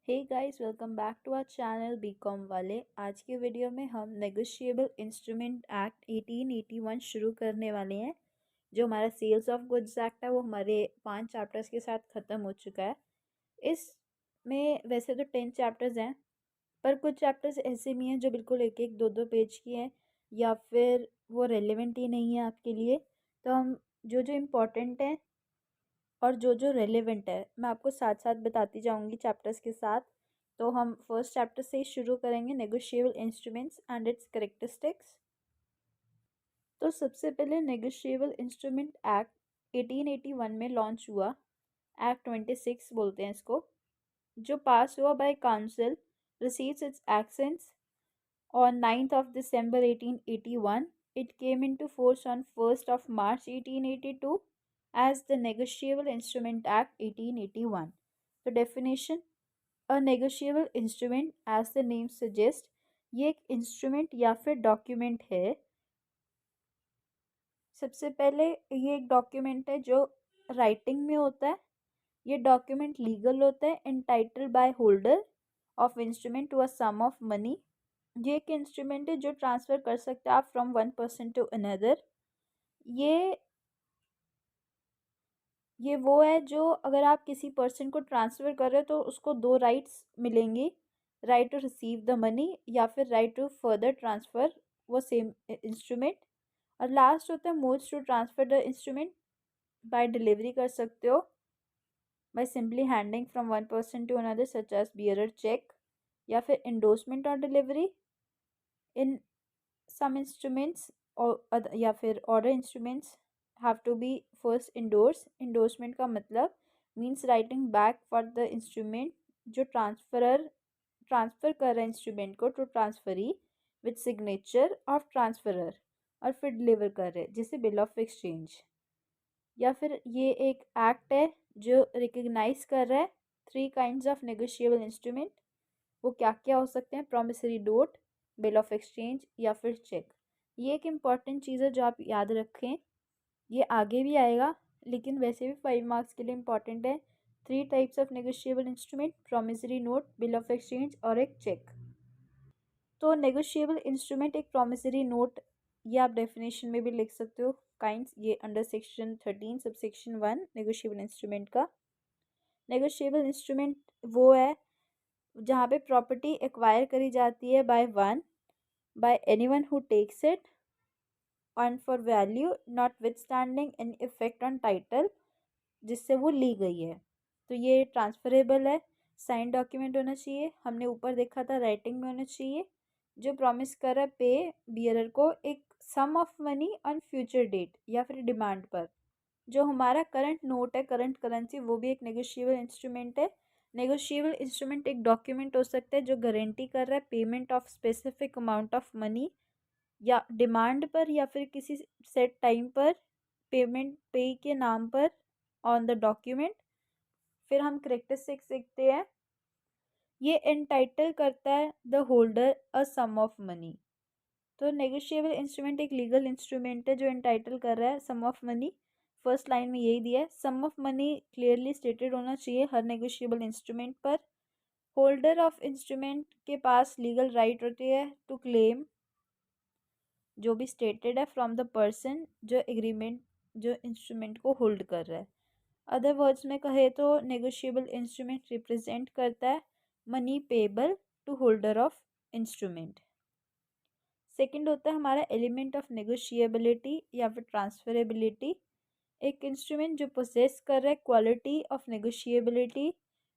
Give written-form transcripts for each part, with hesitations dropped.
Hey guys, welcome back to our channel BCom वाले। आज के वीडियो में हम नेगोशिएबल इंस्ट्रूमेंट एक्ट 1881 शुरू करने वाले हैं। जो हमारा सेल्स ऑफ गुड्स एक्ट है वो हमारे 5 चैप्टर्स के साथ ख़त्म हो चुका है। इसमें वैसे तो 10 चैप्टर्स हैं, पर कुछ चैप्टर्स ऐसे भी हैं जो बिल्कुल एक एक दो दो पेज की हैं या फिर वो रेलिवेंट ही नहीं है आपके लिए। तो हम जो जो इम्पोर्टेंट हैं और जो जो रेलेवेंट है मैं आपको साथ साथ बताती जाऊंगी चैप्टर्स के साथ। तो हम फर्स्ट चैप्टर से ही शुरू करेंगे, negotiable instruments and it's characteristics. तो सबसे पहले नेगोशिएबल इंस्ट्रूमेंट एक्ट 1881 में लॉन्च हुआ। एक्ट 26 बोलते हैं इसको, जो पास हुआ by council, receives its assent on 9th of December 1881. It came into force on 1st of March 1882 as the Negotiable Instrument Act 1881. The definition: a negotiable instrument, as the name suggests, ये एक instrument या फिर document है। सबसे पहले ये एक document है जो राइटिंग में होता है। ये डॉक्यूमेंट लीगल होता है, entitled by holder of instrument to a sum of money. ये एक इंस्ट्रूमेंट है जो ट्रांसफ़र कर सकते हैं आप from one person to another. ये ये वो है जो अगर आप किसी पर्सन को ट्रांसफ़र कर रहे हो तो उसको दो राइट्स मिलेंगी, right to receive the money या फिर राइट टू फर्दर ट्रांसफ़र वो सेम इंस्ट्रूमेंट। और लास्ट होता है modes to transfer the instrument. By delivery कर सकते हो, by simply handing from one person to another such as bearer cheque, या फिर इंडोर्समेंट और delivery. In some instruments or या फिर order instruments have to be first endorsed। endorsement का मतलब means writing back for the instrument जो transfer कर रहा है इंस्ट्रूमेंट को to transferee with signature of transferor, और फिर डिलीवर कर रहे जिसे बिल ऑफ एक्सचेंज। या फिर ये एक एक्ट है जो रिकग्नाइज कर रहा है 3 काइंड्स ऑफ नेगोशिएबल इंस्ट्रूमेंट। वो क्या क्या हो सकते हैं: promissory note, bill of exchange या फिर चेक। ये एक इम्पॉर्टेंट चीज़ है जो आप याद रखें, ये आगे भी आएगा लेकिन वैसे भी 5 मार्क्स के लिए इम्पॉर्टेंट है। 3 types of negotiable instrument: promissory note, bill of exchange और एक चेक। तो नेगोशिएबल इंस्ट्रूमेंट एक प्रॉमिसरी नोट, ये आप डेफिनेशन में भी लिख सकते हो काइंड्स, ये under section 13 sub section 1 negotiable instrument का। नेगोशिएबल इंस्ट्रूमेंट वो है जहाँ पे प्रॉपर्टी एक्वायर करी जाती है by anyone who takes it on for value notwithstanding any effect on title, जिससे वो ली गई है। तो ये ट्रांसफरेबल है, साइन डॉक्यूमेंट होना चाहिए, हमने ऊपर देखा था राइटिंग में होना चाहिए, जो प्रॉमिस कर रहा है पे बियरर को एक sum of money on future date या फिर डिमांड पर। जो हमारा करंट नोट है, करंट करेंसी, वो भी एक नेगोशिएबल इंस्ट्रूमेंट है। नेगोशिएबल इंस्ट्रूमेंट एक डॉक्यूमेंट हो सकता है जो गारंटी कर रहा है payment of specific amount of money, या डिमांड पर या फिर किसी सेट टाइम पर पेमेंट पे के नाम पर ऑन द डॉक्यूमेंट। फिर हम करेक्टरिस्टिक्स सीखते हैं। ये एंटाइटल करता है the holder a sum of money. तो नेगोशिएबल इंस्ट्रूमेंट एक लीगल इंस्ट्रूमेंट है जो एंटाइटल कर रहा है sum of money. First line में यही दिया है, sum of money clearly stated होना चाहिए हर नेगोशिएबल इंस्ट्रूमेंट पर। होल्डर ऑफ इंस्ट्रूमेंट के पास लीगल राइट होती है टू क्लेम जो भी स्टेटेड है फ्रॉम द पर्सन जो एग्रीमेंट जो इंस्ट्रूमेंट को होल्ड कर रहा है। अदर वर्ड्स में कहे तो नेगोशिएबल इंस्ट्रूमेंट रिप्रेजेंट करता है money payable to holder of instrument. Second होता है हमारा एलिमेंट ऑफ नेगोशिएबिलिटी या फिर ट्रांसफरेबिलिटी। एक इंस्ट्रूमेंट जो पोजेस कर रहा है क्वालिटी ऑफ नेगोशिएबिलिटी,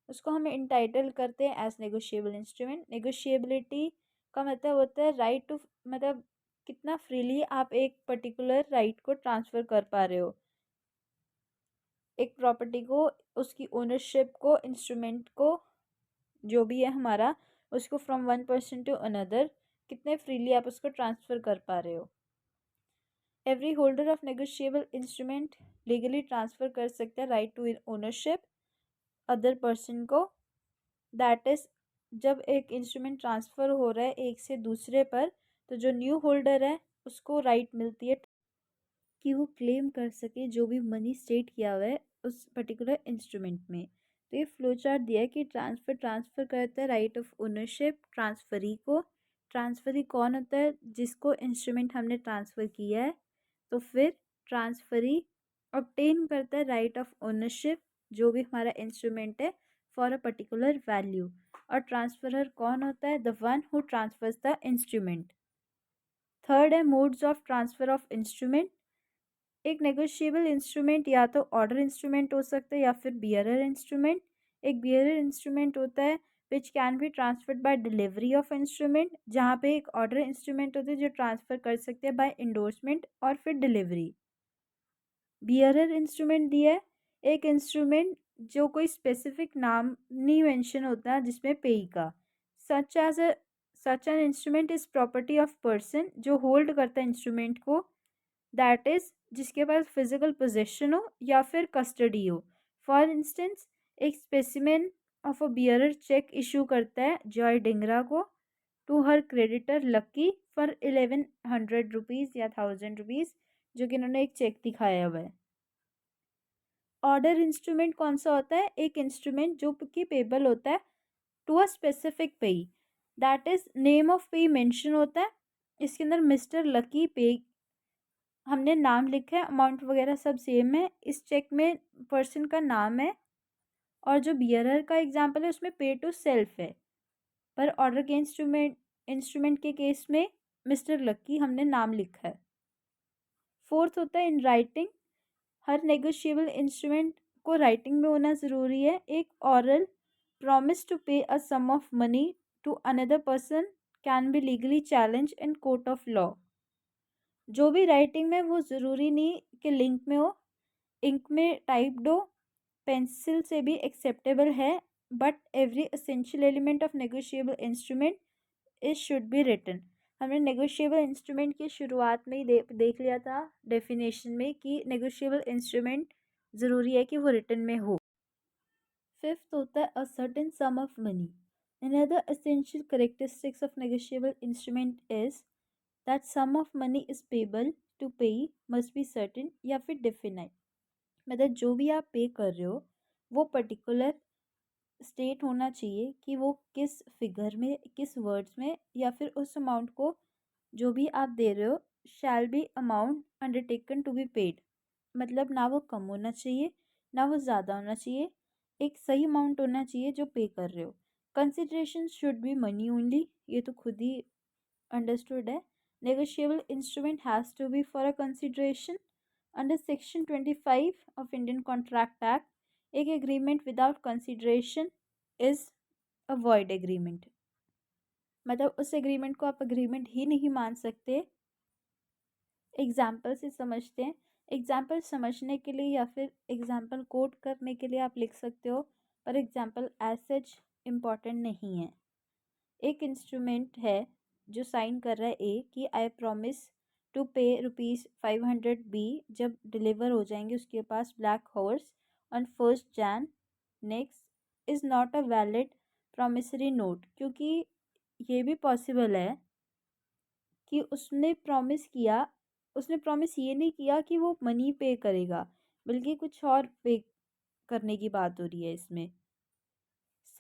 उसको हम इंटाइटल करते हैं एज नेगोशिएबल इंस्ट्रूमेंट। नेगोशिएबिलिटी का मतलब होता है राइट टू, मतलब कितना फ्रीली आप एक पर्टिकुलर राइट को ट्रांसफ़र कर पा रहे हो, एक प्रॉपर्टी को, उसकी ओनरशिप को, इंस्ट्रूमेंट को, जो भी है हमारा, उसको from one person to another कितने फ्रीली आप उसको ट्रांसफ़र कर पा रहे हो। Every holder of negotiable instrument legally transfer कर सकता है right to ownership other person को। दैट इज़ जब एक इंस्ट्रूमेंट ट्रांसफ़र हो रहा है एक से दूसरे पर, तो जो न्यू होल्डर है उसको राइट मिलती है कि वो क्लेम कर सके जो भी मनी स्टेट किया हुआ है उस पर्टिकुलर इंस्ट्रूमेंट में। तो ये फ्लो चार्ट दिया है कि ट्रांसफ़र करता है राइट ऑफ ओनरशिप ट्रांसफरी को। ट्रांसफरी कौन होता है? जिसको इंस्ट्रूमेंट हमने ट्रांसफ़र किया है। तो फिर ट्रांसफरी ऑब्टेन करता है राइट ऑफ ओनरशिप जो भी हमारा इंस्ट्रूमेंट है फॉर अ पर्टिकुलर वैल्यू। और ट्रांसफरर कौन होता है? The one who transfers the instrument. Third है modes of transfer of instrument. एक नेगोशिएबल इंस्ट्रूमेंट या तो ऑर्डर इंस्ट्रूमेंट हो सकता है या फिर बियरर इंस्ट्रूमेंट। एक बियरर इंस्ट्रूमेंट होता है which can be transferred by delivery of instrument, जहाँ पे एक ऑर्डर इंस्ट्रूमेंट होता है जो ट्रांसफ़र कर सकते हैं बाय इंडोर्समेंट और फिर डिलीवरी। बियरर इंस्ट्रूमेंट दिया है एक इंस्ट्रूमेंट जो कोई स्पेसिफिक नाम नहीं मेंशन होता जिसमें पेई का। Such as a such an instrument is property of person जो होल्ड करता है इंस्ट्रूमेंट को, दैट इज जिसके पास फिजिकल पोजेशन हो या फिर कस्टडी हो। फॉर इंस्टेंस एक specimen of a bearer cheque issue करता है जॉय डिंगरा को to her creditor Lucky for 1100 rupees या 1000 रुपीज़, जो कि इन्होंने एक चेक दिखाया हुआ है। ऑर्डर इंस्ट्रूमेंट कौन सा होता है? एक इंस्ट्रूमेंट जो कि पेबल होता है टू अ स्पेसिफिक पेई, दैट इज नेम ऑफ पेई मेंशन होता है। इसके अंदर मिस्टर लकी पे हमने नाम लिखा है, अमाउंट वगैरह सब सेम है। इस चेक में पर्सन का नाम है। और जो बियरर का एग्जांपल है उसमें पे टू सेल्फ है, पर ऑर्डर के इंस्ट्रूमेंट के केस में मिस्टर लकी हमने नाम लिखा है। फोर्थ होता है इन राइटिंग। हर नेगोशिएबल इंस्ट्रूमेंट को राइटिंग में होना ज़रूरी है। एक oral promise to pay a sum of money to another person can be legally challenge in court of law. जो भी राइटिंग में वो ज़रूरी नहीं कि लिंक में हो, इंक में टाइप्ड हो, पेंसिल से भी एक्सेप्टेबल है, but every essential element of negotiable instrument is should be written. हमने नेगोशिएबल इंस्ट्रूमेंट की शुरुआत में ही देख लिया था डेफिनेशन में कि नेगोशिएबल इंस्ट्रूमेंट ज़रूरी है कि वो रिटन में हो। फिफ्थ होता है a certain some of money. Another essential characteristics of negotiable instrument is that sum of money is payable to pay must be certain या फिर definite। मतलब जो भी आप पे कर रहे हो वो पर्टिकुलर स्टेट होना चाहिए कि वो किस फिगर में, किस वर्ड्स में, या फिर उस अमाउंट को जो भी आप दे रहे हो shall be amount undertaken to be paid. मतलब ना वो कम होना चाहिए ना वो ज़्यादा होना चाहिए, एक सही अमाउंट होना चाहिए जो पे कर रहे हो। Consideration should be money only, ये तो खुद ही अंडरस्टूड है। Negotiable instrument has to be for a consideration. Under section 25 of Indian contract act, एक agreement without consideration is a void agreement. मतलब उस एग्रीमेंट को आप एग्रीमेंट ही नहीं मान सकते। एग्जाम्पल से समझते हैं। एग्जाम्पल समझने के लिए या फिर एग्जाम्पल कोट करने के लिए आप लिख सकते हो, पर एग्जाम्पल एज सच इम्पॉर्टेंट नहीं है। एक इंस्ट्रूमेंट है जो साइन कर रहा है ए कि आई प्रॉमिस टू पे ₹500 जब डिलीवर हो जाएंगे उसके पास black horse on 1 Jan next, is not a valid promissory note, क्योंकि ये भी पॉसिबल है कि उसने प्रॉमिस ये नहीं किया कि वो मनी पे करेगा, बल्कि कुछ और पे करने की बात हो रही है इसमें।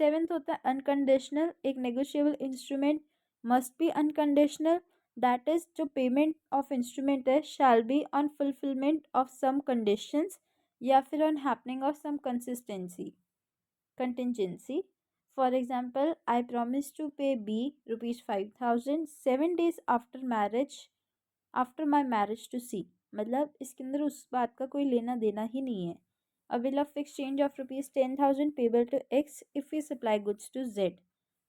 सेवेंथ होता है अनकंडीशनल। एक negotiable instrument must be unconditional, that is जो पेमेंट ऑफ इंस्ट्रूमेंट है shall be on fulfilment of some conditions या फिर on happening of some contingency. For example I promise to pay B ₹5,000 7 days after my marriage to C. मतलब इसके अंदर उस बात का कोई लेना देना ही नहीं है। A bill of exchange of ₹10,000 payable to X if we supply goods to Z।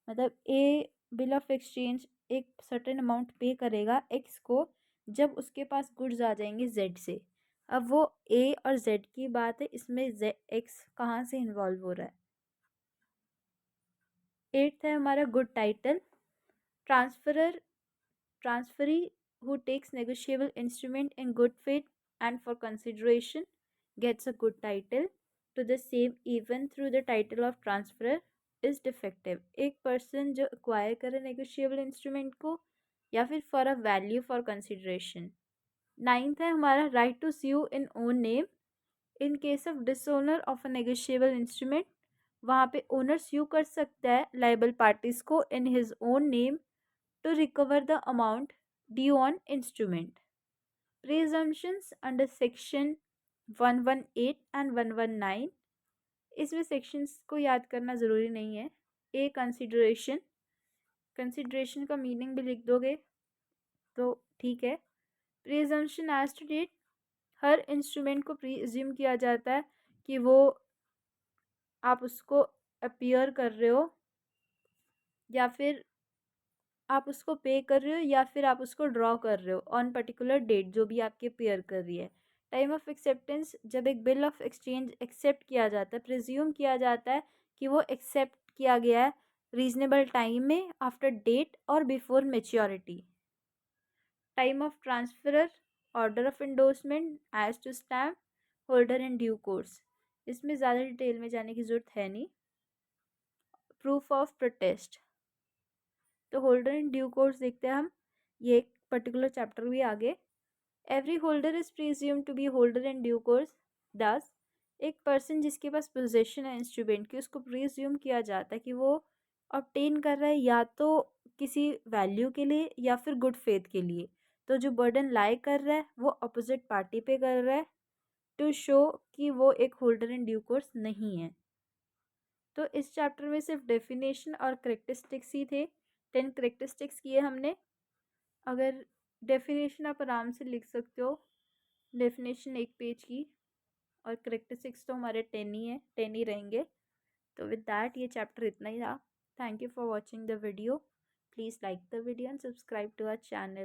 मतलब ए बिल ऑफ एक्सचेंज एक सर्टेन अमाउंट पे करेगा एक्स को जब उसके पास गुड्स आ जाएंगे जेड से। अब वो ए और जेड की बात है, इसमें एक्स कहाँ से इन्वॉल्व हो रहा है। एट्थ है हमारा good title. Transferor transferee who takes negotiable instrument in good faith and for consideration gets a good title to the same even through the title of transferer is defective। एक person जो acquire करे negotiable instrument को या फिर for a value for consideration। Ninth है हमारा right to sue in own name in case of dishonor of a negotiable instrument वहाँ पे ओनर स्यू कर सकता है लाइबल पार्टीज को in his own name to recover the amount due on instrument. Presumptions under section 118 and 119, इसमें sections को याद करना ज़रूरी नहीं है। ए कंसिडरेशन, कंसिडरेशन का मीनिंग भी लिख दोगे तो ठीक है। प्रिजम्पशन एज टू डेट, हर इंस्ट्रूमेंट को प्रीज्यूम किया जाता है कि वो आप उसको अपीयर कर रहे हो या फिर आप उसको पे कर रहे हो या फिर आप उसको ड्रॉ कर रहे हो ऑन पर्टिकुलर डेट जो भी आपके पेयर कर रही है। टाइम ऑफ एक्सेप्टेंस, जब एक बिल ऑफ एक्सचेंज एक्सेप्ट किया जाता है, प्रिज्यूम किया जाता है कि वो एक्सेप्ट किया गया है रीजनेबल टाइम में, आफ्टर डेट और before maturity. Time of transfer, order of endorsement as to stamp holder in due course, इसमें ज़्यादा डिटेल में जाने की ज़रूरत है नहीं। प्रूफ ऑफ प्रोटेस्ट, तो होल्डर इन ड्यू कोर्स देखते हैं हम, ये एक पर्टिकुलर चैप्टर भी आगे। Every holder is presume to be holder in due course, दस एक पर्सन जिसके पास पोजेशन है इंस्ट्रूमेंट की, उसको प्रीज्यूम किया जाता है कि वो ऑब्टेन कर रहा है या तो किसी वैल्यू के लिए या फिर गुड फेथ के लिए, तो जो बर्डन लाई कर रहा है वो अपोजिट पार्टी पे कर रहा है टू शो कि वो एक होल्डर इन ड्यू कोर्स नहीं है। तो इस चैप्टर में सिर्फ डेफिनेशन और करेक्टरिस्टिक्स ही थे। 10 करेक्टरिस्टिक्स किए हमने। अगर डेफिनेशन आप आराम से लिख सकते हो, डेफिनेशन एक पेज की, और करेक्टरिस्टिक्स तो हमारे 10 ही है, 10 ही रहेंगे। तो विद दैट ये चैप्टर इतना ही था। Thank you for watching the video. Please like the video and subscribe to our channel.